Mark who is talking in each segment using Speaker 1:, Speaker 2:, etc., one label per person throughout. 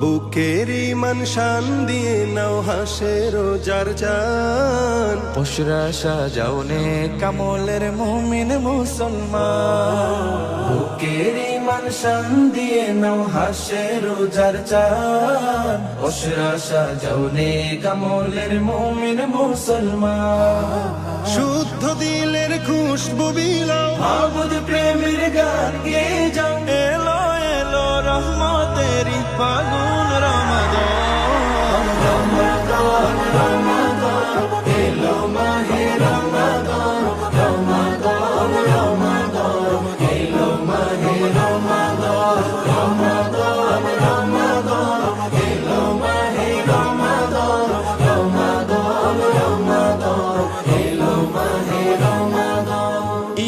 Speaker 1: বুকের ইমান শান দিয়ে নাও হাসে রোজার চান,
Speaker 2: পুশরা সাজাওনে কামলের মুমিন মুসলমান। বুকের ইমান শান দিয়ে নাও হাসে রোজার চান, পুশরা সাজাওনে কামলের মুমিন মুসলমান।
Speaker 1: শুদ্ধ দিলের খুশবু বিলাও,
Speaker 2: মাবুদ প্রেমের গান গেয়ে যাও।
Speaker 1: এলো এলো রহমতেরি ফাগুন রমাদান,
Speaker 2: রমাদান রমাদান এলো মাহে রমাদান, রমাদান রমাদান এলো মাহে রমাদান, রমাদান রমাদান এলো মাহে রমাদান, রমাদান রমাদান এলো মাহে রমাদান।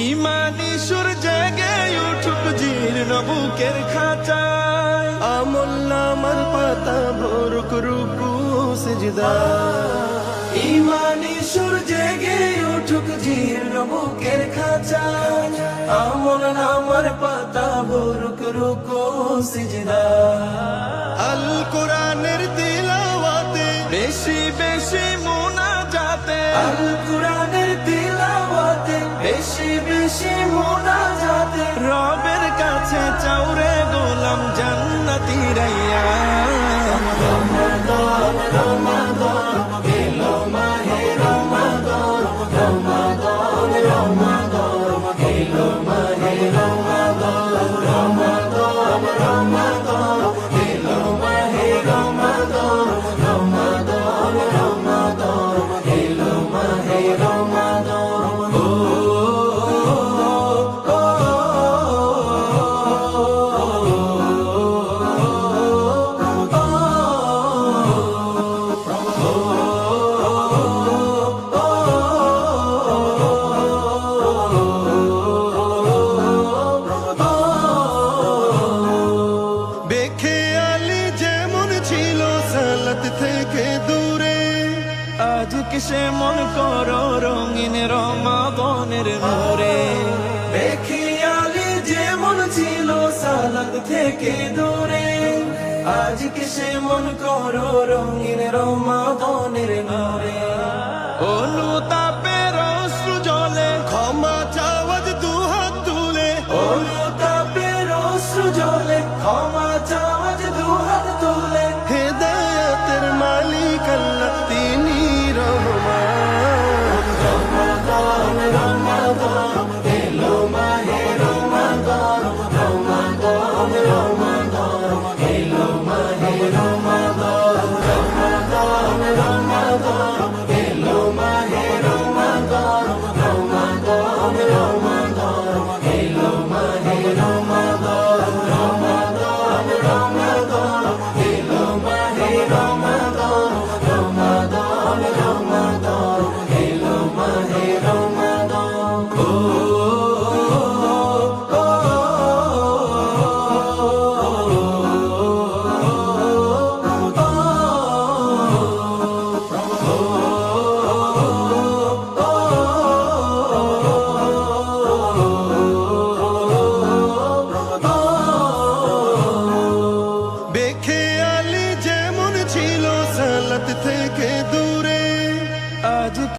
Speaker 1: ইমানি সুর জেগে উঠুক জীর্ণ বুকের খাঁচায়, আমল নামার পাতা ভরুক রুকু সিজদা।
Speaker 2: ইমানি সুর জেগে উঠুক জীর্ণ বুকের খাঁচায়, আমল নামার পাতা ভরুক রুকু সিজদা।
Speaker 1: আল কোরআনের তিলাওয়াতে
Speaker 2: বেশি বেশি মুনাজাতে, আল কুরআনের তিলাওয়াতে বেশি বেশি মুনাজাতে,
Speaker 1: রবের কাছে চাউরে গোলাম জান্নাতি রাইয়া।
Speaker 2: রমাদান রমাদান এলো মাহে রমাদান, রমাদান রমাদান এলো মাহে রমাদান, রমাদান রমাদান এলো মাহে রমাদান, রমাদান রমাদান এলো মাহে রমাদান। ও
Speaker 1: বেখেয়ালি যেমন ছিল সালাত থেকে দূরে,
Speaker 2: আজকে সে মন করো রঙিন রমাদানের নূরে। বেখিয়ালি যেমন ছিল সালাত থেকে দূরে, আজকে সে মন করো রঙিন রমাদানের নূরে। ও